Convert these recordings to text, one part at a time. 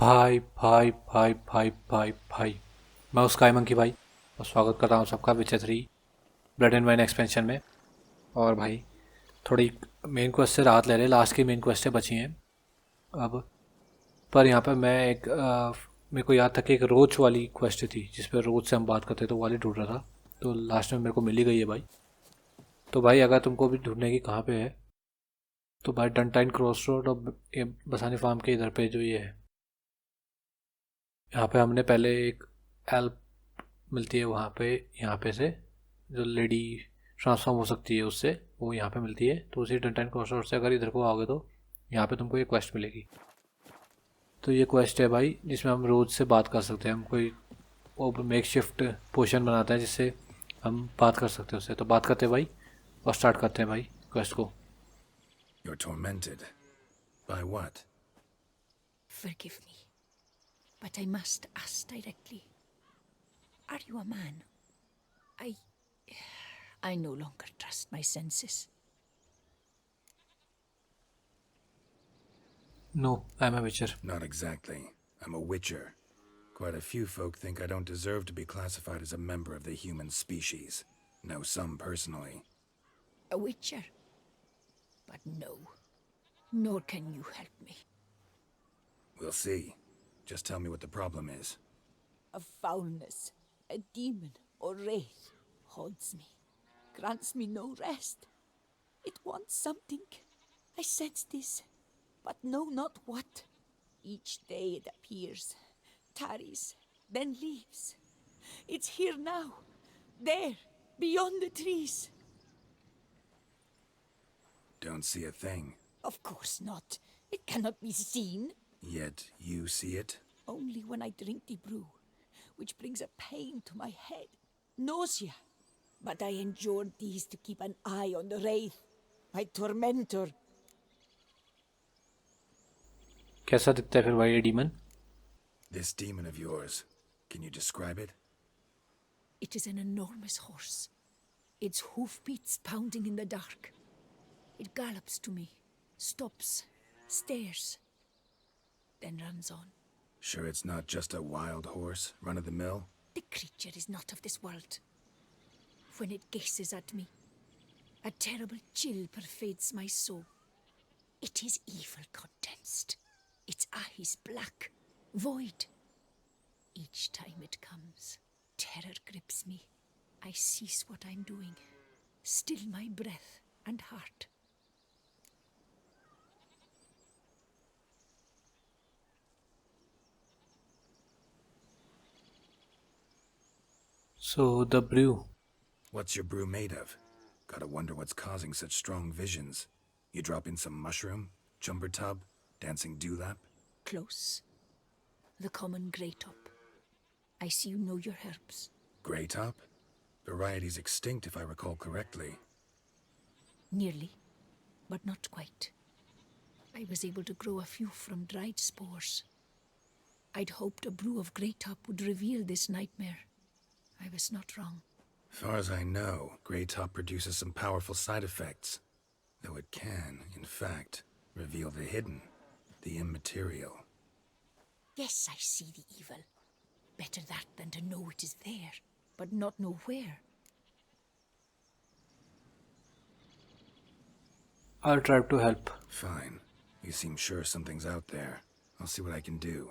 भाई भाई भाई भाई भाई भाई, मैं उस स्काई मंकी भाई, और स्वागत करता हूँ सबका विचर 3 ब्लड एंड वाइन एक्सपेंशन में। और भाई थोड़ी मेन क्वेस्ट से राहत ले रहे, लास्ट की मेन क्वेस्टें बची हैं अब। पर यहाँ पे मैं एक मेरे को याद था कि एक रोच वाली क्वेस्ट थी जिस पर रोच से हम बात करते, तो वो वाली ढूंढ रहा था। तो लास्ट में मेरे को मिल ही गई है भाई। तो भाई अगर तुमको भी ढूंढने की कहाँ पे है, तो भाई डंटाइन क्रॉस रोड और ये बसानी फार्म के इधर पे जो ये है, यहाँ पे हमने पहले एक एल्प मिलती है वहाँ पे, यहाँ पे से जो लेडी ट्रांसफॉर्म हो सकती है उससे, वो यहाँ पे मिलती है। तो उसी डंटाइन क्रॉस रोड से अगर इधर को आओगे तो यहाँ पे तुमको ये क्वेस्ट मिलेगी। तो ये क्वेस्ट है भाई जिसमें हम रोज से बात कर सकते हैं। हम कोई वो मेक शिफ्ट पोशन बनाता है जिससे हम बात कर सकते हैं उससे। तो बात करते हैं भाई और स्टार्ट करते हैं भाई क्वेस्ट को। You're tormented. By what? Forgive me, but I must ask directly. Are you a man? I... I no longer trust my senses. No, I am a witcher. Not exactly. I'm a witcher. Quite a few folk think I don't deserve to be classified as a member of the human species. Know some personally. A witcher? But no, nor can you help me. We'll see. Just tell me what the problem is. A foulness, a demon or wraith haunts me, grants me no rest. It wants something. I sense this, but know not what. Each day it appears, tarries, then leaves. It's here now, there, beyond the trees. Don't see a thing. Of course not. It cannot be seen. Yet you see it? Only when I drink the brew, which brings a pain to my head, nausea. But I endured these to keep an eye on the wraith, my tormentor. कैसा दिखता है फिर भाई ये demon? This demon of yours. Can you describe it? It is an enormous horse, its hoofbeats pounding in the dark. It gallops to me, stops, stares, then runs on. Sure it's not just a wild horse, run of the mill? The creature is not of this world. When it gazes at me, a terrible chill pervades my soul. It is evil condensed, its eyes black, void. Each time it comes, terror grips me. I cease what I'm doing, still my breath and heart. So the brew. What's your brew made of? Gotta wonder what's causing such strong visions. You drop in some mushroom, jumper tub, dancing dewlap? Close. The common grey top. I see you know your herbs. Grey top? Variety's extinct if I recall correctly. Nearly, but not quite. I was able to grow a few from dried spores. I'd hoped a brew of grey top would reveal this nightmare. I was not wrong. Far as I know, grey top produces some powerful side effects. Though it can, in fact, reveal the hidden, the immaterial. Yes, I see the evil. Better that than to know it is there, but not know where. I'll try to help. Fine. You seem sure something's out there. I'll see what I can do.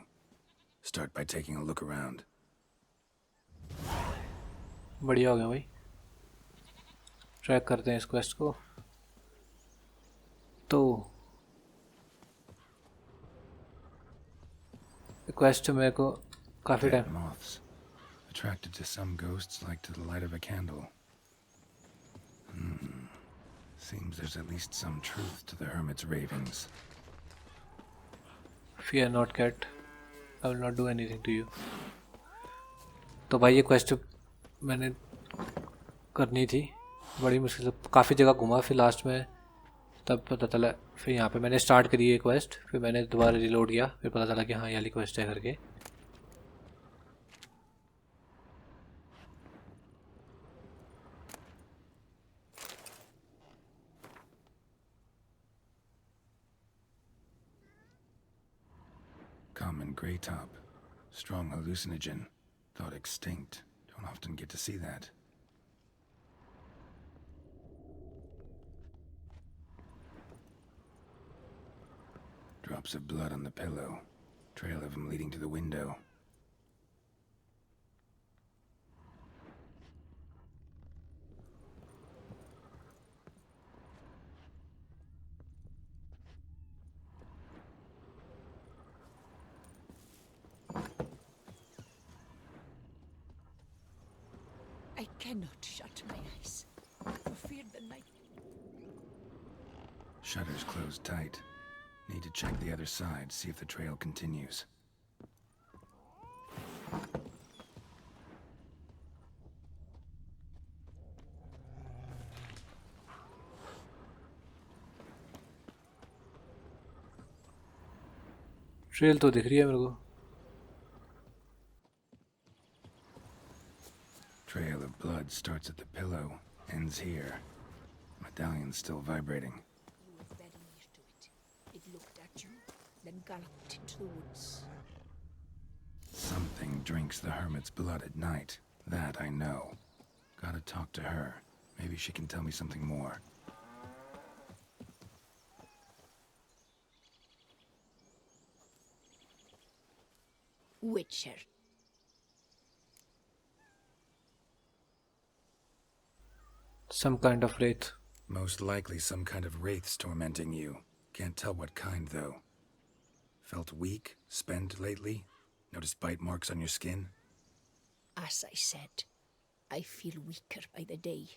Start by taking a look around. बढ़िया हो गया भाई। Track करते हैं इस quest को। तो quest मेरे को काफ़ी Dead time moths. Attracted to some ghosts like to the light of a candle. Seems there's at least some truth to the hermit's ravings. Fear not cat, I will not do anything to you. तो भाई ये quest मैंने करनी थी बड़ी मुश्किल से, काफ़ी जगह घुमा, फिर लास्ट में तब पता चला। फिर यहाँ पे मैंने स्टार्ट करी ये क्वेस्ट, फिर मैंने दोबारा रिलोड किया, फिर पता चला कि हाँ ये वाली क्वेस्ट है करके। Common gray top. Strong hallucinogen. Thought extinct. Don't often get to see that. Drops of blood on the pillow. Trail of him leading to the window. I cannot shut my eyes, for fear the night... Shutters closed tight. Need to check the other side, see if the trail continues. Trail तो दिख रही है मेरे को. Trail of blood starts at the pillow, ends here. Medallion's still vibrating. You were very near to it. It looked at you, then galloped into the woods. Something drinks the hermit's blood at night. That I know. Gotta talk to her. Maybe she can tell me something more. Witcher. Some kind of wraith. Most likely some kind of wraith's tormenting you. Can't tell what kind, though. Felt weak, spent lately? Noticed bite marks on your skin? As I said, I feel weaker by the day.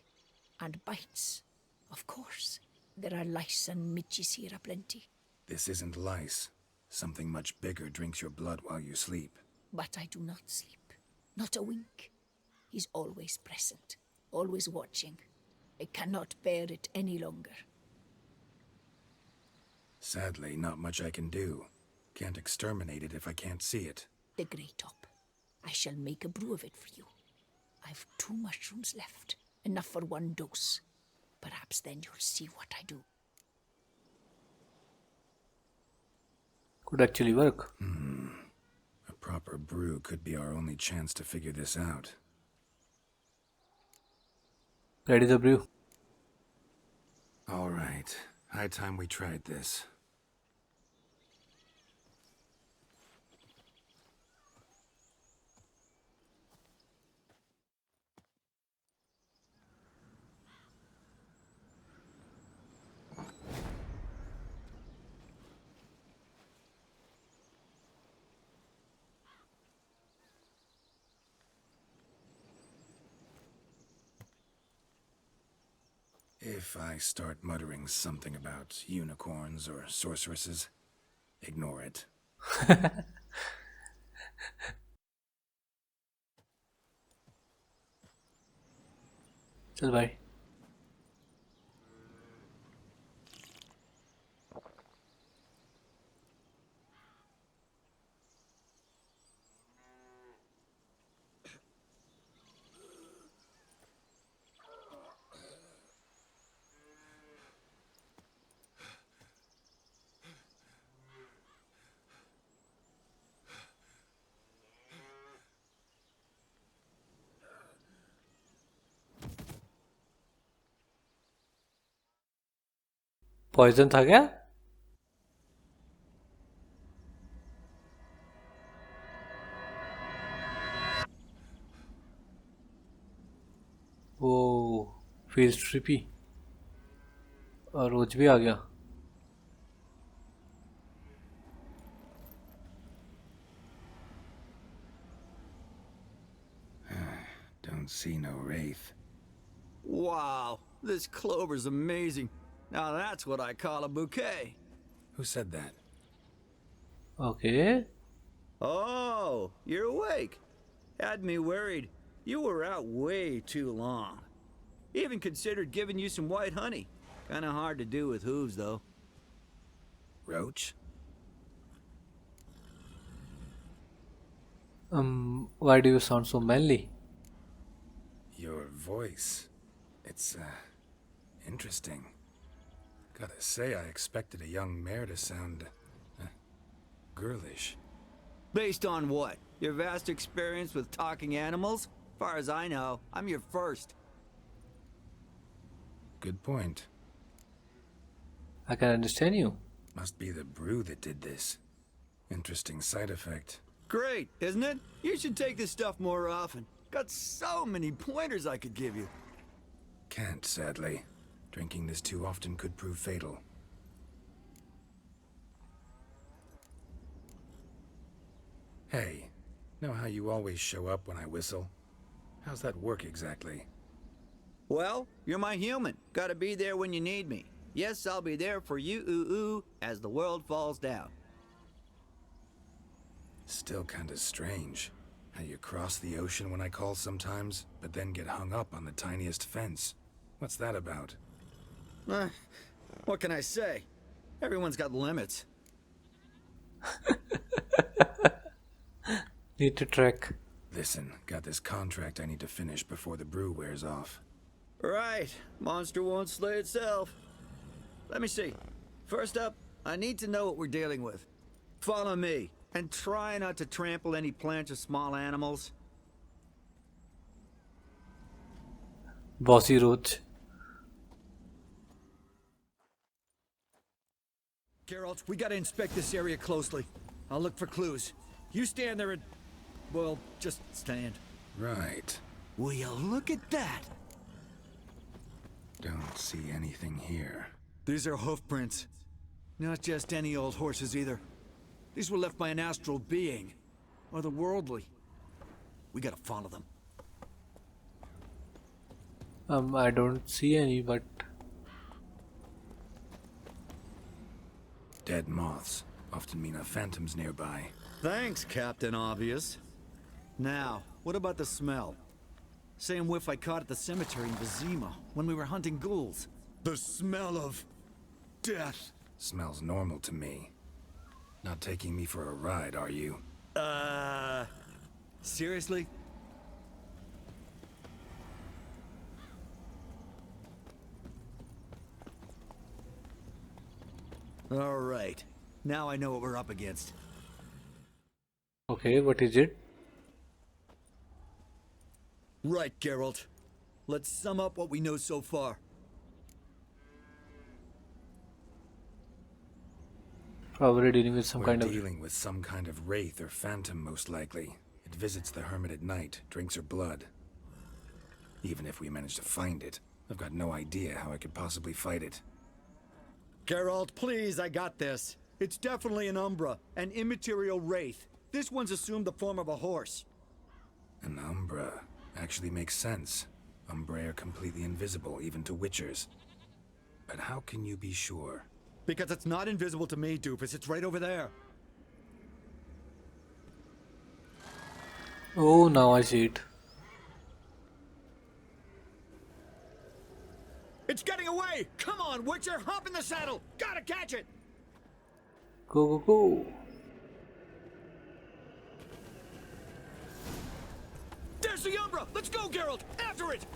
And bites, of course. There are lice and midges here aplenty. This isn't lice. Something much bigger drinks your blood while you sleep. But I do not sleep. Not a wink. He's always present, always watching. I cannot bear it any longer. Sadly, not much I can do. Can't exterminate it if I can't see it. The grey top. I shall make a brew of it for you. I've 2 mushrooms left, enough for 1 dose. Perhaps then you'll see what I do. Could actually work. A proper brew could be our only chance to figure this out. Ready the brew. All right. High time we tried this. If I start muttering something about unicorns or sorceresses, ignore it. चल भाई. Poison था क्या? वो field trippy और रोज भी आ गया. Don't see no wraith. Wow, this clover's amazing. Now that's what I call a bouquet. Who said that? Okay. Oh, you're awake. Had me worried. You were out way too long. Even considered giving you some white honey. Kinda hard to do with hooves, though. Roach? Why do you sound so manly? Your voice. It's, interesting. Gotta say, I expected a young mare to sound, girlish. Based on what? Your vast experience with talking animals? Far as I know, I'm your first. Good point. I can understand you. Must be the brew that did this. Interesting side effect. Great, isn't it? You should take this stuff more often. Got so many pointers I could give you. Can't, sadly. Drinking this too often could prove fatal. Hey, know how you always show up when I whistle? How's that work exactly? Well, you're my human. Gotta be there when you need me. Yes, I'll be there for you, ooh, as the world falls down. Still kinda strange. How you cross the ocean when I call sometimes, but then get hung up on the tiniest fence. What's that about? What can I say? Everyone's got limits. Need to track. Listen, got this contract I need to finish before the brew wears off. Right. Monster won't slay itself. Let me see. First up, I need to know what we're dealing with. Follow me, and try not to trample any plants or small animals. Bossy Roach. Geralt, we gotta inspect this area closely. I'll look for clues. You stand there and... well, just stand. Right. Will you look at that? Don't see anything here. These are hoof prints. Not just any old horses either. These were left by an astral being. Otherworldly. We gotta follow them. I don't see any, but Dead moths often mean a phantom's nearby. Thanks, Captain Obvious. Now, what about the smell? Same whiff I caught at the cemetery in Vizima when we were hunting ghouls. The smell of... death. Smells normal to me. Not taking me for a ride, are you? Seriously? All right. Now I know what we're up against. okay, what is it? Right, Geralt. Let's sum up what we know so far. Probably dealing with some We're kind of... dealing with some kind of wraith or phantom, most likely. It visits the hermit at night, drinks her blood. Even if we manage to find it, I've got no idea how I could possibly fight it. Geralt, please, I got this. It's definitely an Umbra, an immaterial wraith. This one's assumed the form of a horse. An Umbra. Actually makes sense. Umbrae are completely invisible, even to witchers. But how can you be sure? Because it's not invisible to me, doofus. It's right over there. Oh, now I see it. It's getting away! Come on, Witcher! Hop in the saddle! Gotta catch it! Go, go, go. There's the Umbra! Let's go, Geralt! After it!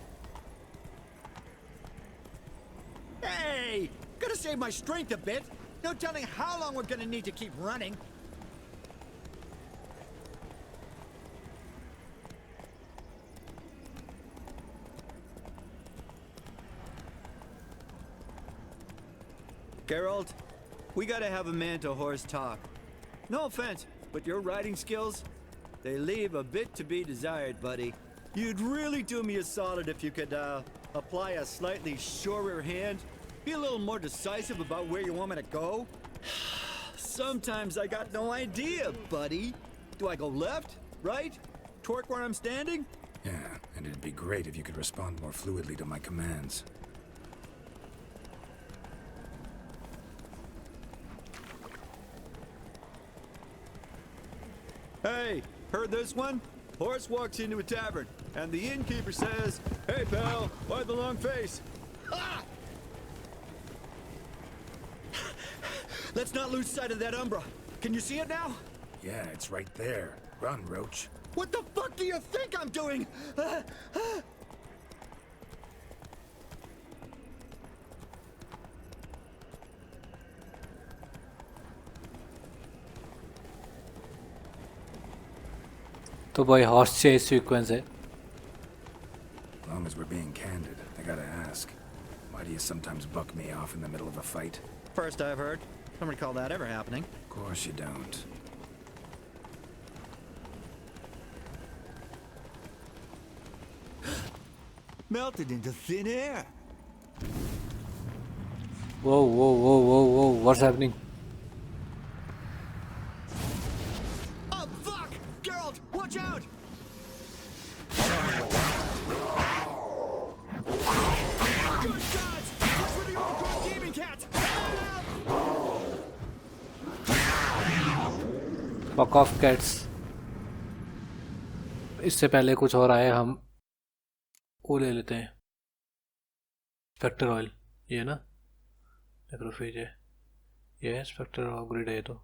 Hey! Gotta save my strength a bit. No telling how long we're gonna need to keep running. Geralt, we gotta have a man-to-horse talk. No offense, but your riding skills, they leave a bit to be desired, buddy. You'd really do me a solid if you could, apply a slightly surer hand. Be a little more decisive about where you want me to go. Sometimes I got no idea, buddy. Do I go left, right, torque where I'm standing? Yeah, and it'd be great if you could respond more fluidly to my commands. Hey, heard this one? Horse walks into a tavern, and the innkeeper says, "Hey, pal, why the long face?" Ha! Let's not lose sight of that Umbra. Can you see it now? Yeah, it's right there. Run, Roach. What the fuck do you think I'm doing? तो भाई horse chess sequence है. As long as we're being candid, I gotta ask, why do you sometimes buck me off in the middle of a fight? First I've heard. Don't recall that ever happening. Of course you don't. Melted into thin air. Whoa, whoa, whoa, whoa, whoa, what's happening? Oh, fuck! Geralt, watch out! Good gods! Look for the overgrown demon cat! Fuck off cats. इससे पहले कुछ और आए, हम वो ले लेते हैं. स्पेक्टर ऑयल, ये ना नेक्रोफेज है, ये है स्पेक्टर अपग्रेड है. तो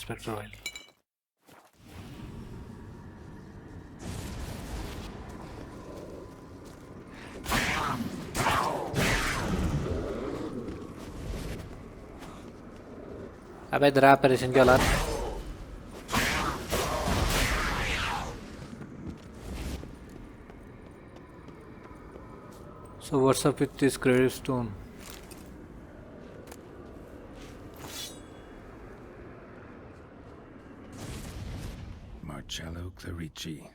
स्पेक्टर ऑयल. अबे दरा ऑपरेशन के औलाद. So what's up with this gravestone? Marcello Clarici,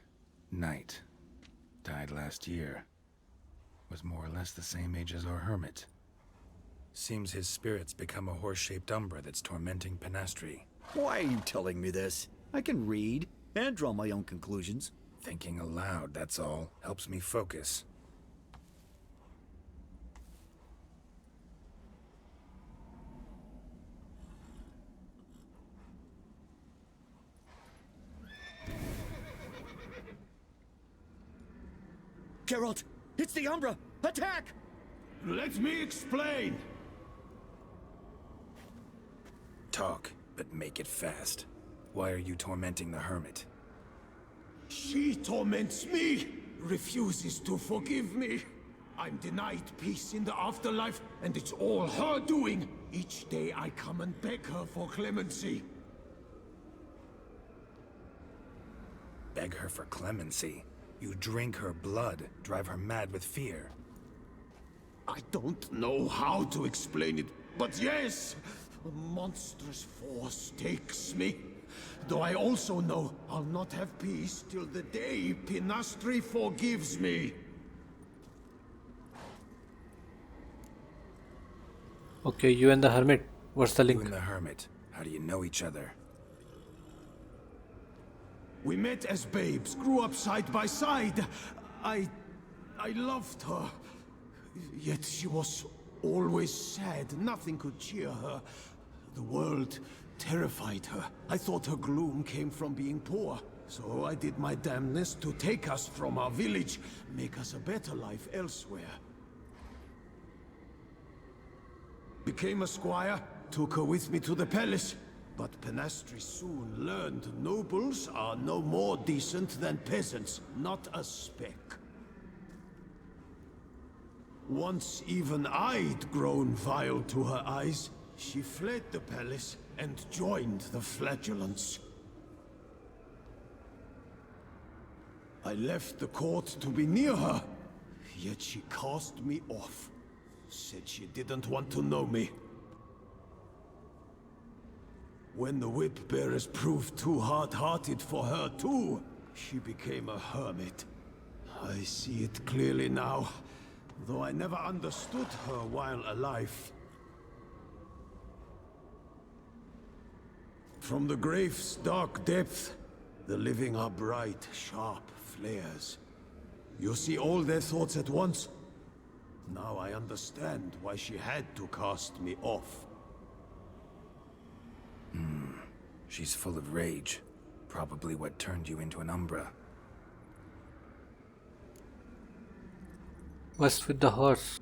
knight. Died last year. Was more or less the same age as our hermit. Seems his spirit's become a horse-shaped umbra that's tormenting Penastri. Why are you telling me this? I can read and draw my own conclusions. Thinking aloud, that's all. Helps me focus. Geralt, it's the Umbra! Attack! Let me explain. Talk, but make it fast. Why are you tormenting the hermit? She torments me, refuses to forgive me. I'm denied peace in the afterlife, and it's all her doing. Each day I come and beg her for clemency. Beg her for clemency? You drink her blood, drive her mad with fear. I don't know how to explain it, but yes, a monstrous force takes me. Though I also know I'll not have peace till the day Penastri forgives me. Okay, you and the hermit. What's the You link? and the hermit, how do you know each other? We met as babes, grew up side by side. I loved her. Yet she was always sad. Nothing could cheer her. The world terrified her. I thought her gloom came from being poor. So I did my damnedest to take us from our village, make us a better life elsewhere. Became a squire, took her with me to the palace. But Penastri soon learned nobles are no more decent than peasants, not a speck. Once even I'd grown vile to her eyes, she fled the palace and joined the flagellants. I left the court to be near her, yet she cast me off. Said she didn't want to know me. When the whip bearers proved too hard-hearted for her too, she became a hermit. I see it clearly now, though I never understood her while alive. From the grave's dark depth, the living are bright, sharp flares. You see all their thoughts at once? Now I understand why she had to cast me off. She's full of rage. Probably what turned you into an umbra. What's with the horse?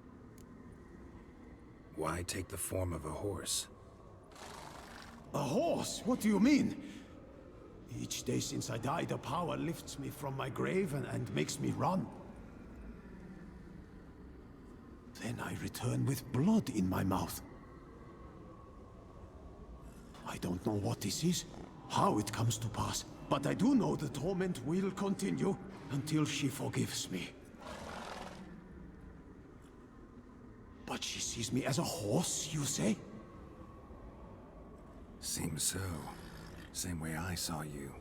Why take the form of a horse? A horse? What do you mean? Each day since I died, a power lifts me from my grave and makes me run. Then I return with blood in my mouth. I don't know what this is. how it comes to pass, but I do know the torment will continue until she forgives me. But she sees me as a horse, you say? Seems so. Same way I saw you.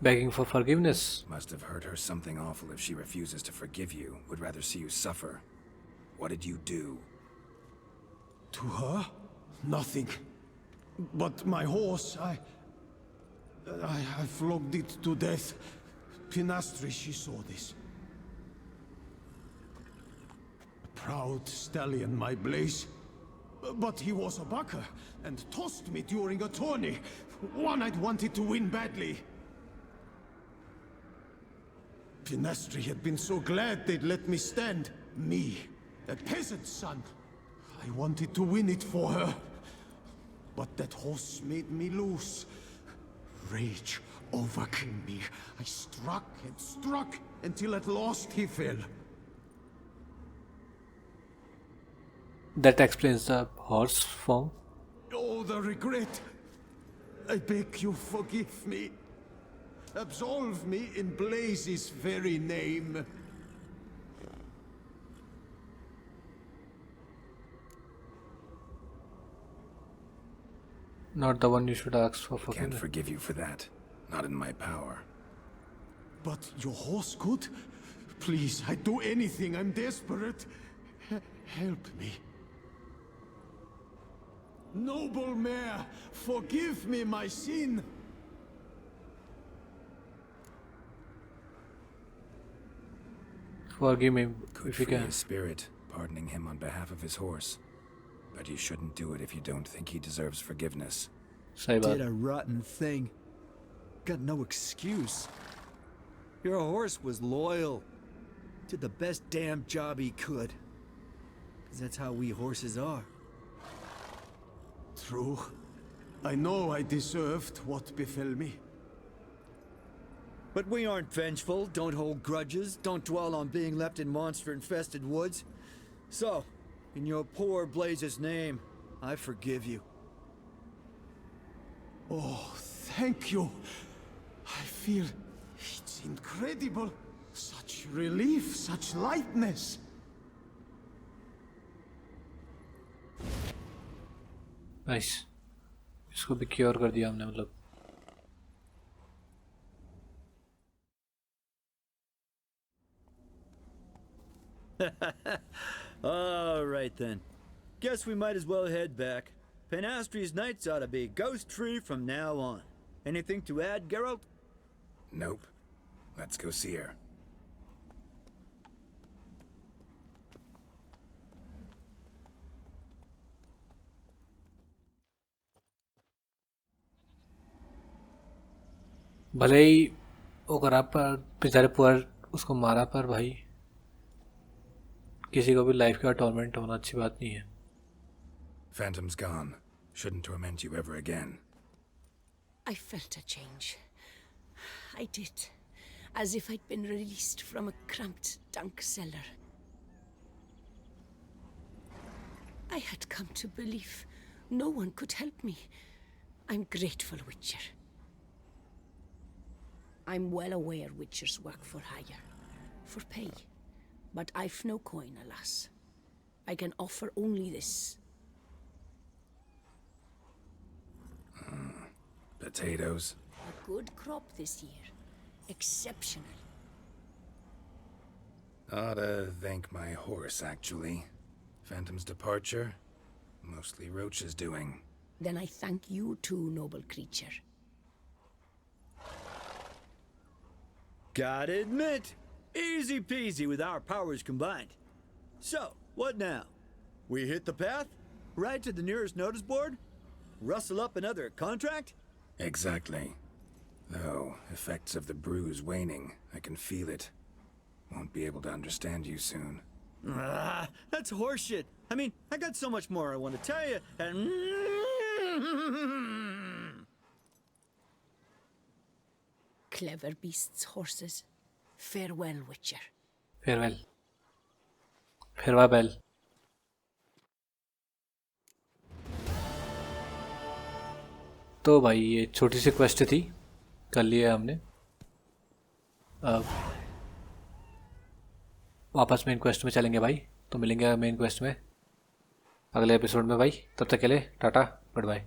Begging for forgiveness. Must have hurt her something awful if she refuses to forgive you. Would rather see you suffer. What did you do? To her? Nothing. But my horse, I flogged it to death. Pinastri, she saw this. Proud stallion, my Blaze. But he was a bucker, and tossed me during a tourney. One I'd wanted to win badly. Pinastri had been so glad they'd let me stand. Me, a peasant's son. I wanted to win it for her. But that horse made me lose. Rage overcame me. I struck and struck until at last he fell. That explains the horse form. Oh, the regret. I beg you forgive me. Absolve me in Blaze's very name. Not the one you should ask for Can't forgiveness. forgive you for that. Not in my power. But your horse could? Please, I'd do anything. I'm desperate. Help me. Noble mare, forgive me my sin. Forgive me Could if you free can. his spirit, pardoning him on behalf of his horse. But you shouldn't do it if you don't think he deserves forgiveness. सही बात. Did a rotten thing. Got no excuse. Your horse was loyal. Did the best damn job he could. 'Cause that's how we horses are. True. I know I deserved what befell me. But we aren't vengeful, don't hold grudges, don't dwell on being left in monster-infested woods. So, in your poor Blaze's name, I forgive you. Oh, thank you. I feel it's incredible. Such relief, such lightness. Nice. इसको भी cure कर दिया हमने मतलब. All right then. Guess we might as well head back. Penastri's nights ought to be ghost-free from now on. Anything to add, Geralt? Nope. Let's go see her. भले ही वो करा पर बेचारे पुअर उसको मारा पर भाई किसी को भी लाइफ का टॉर्मेंट होना अच्छी बात नहीं है. Phantom's gone. Shouldn't torment you ever again. I felt a change. I did. As if I'd been released from a cramped dunk cellar. I had come to believe no one could help me. I'm grateful, Witcher. I'm well aware Witchers work for hire, for pay. But I've no coin, alas. I can offer only this. Potatoes. A good crop this year. Exceptional. Ought to thank my horse, actually. Phantom's departure, mostly Roach's doing. Then I thank you too, noble creature. Gotta admit, easy peasy with our powers combined. So, what now? We hit the path? Right to the nearest notice board? Rustle up another contract? Exactly. Though, effects of the bruise waning. I can feel it. Won't be able to understand you soon. Ah, that's horseshit. I mean, I got so much more I want to tell you, and... Clever beasts, horses. Farewell, Witcher. Farewell. तो भाई ये छोटी सी quest थी, कर लिया हमने। अब वापस मेन क्वेस्ट में चलेंगे भाई, तो मिलेंगे मेन क्वेस्ट में अगले एपिसोड में भाई। तब तक के लिए टाटा, गुड बाय।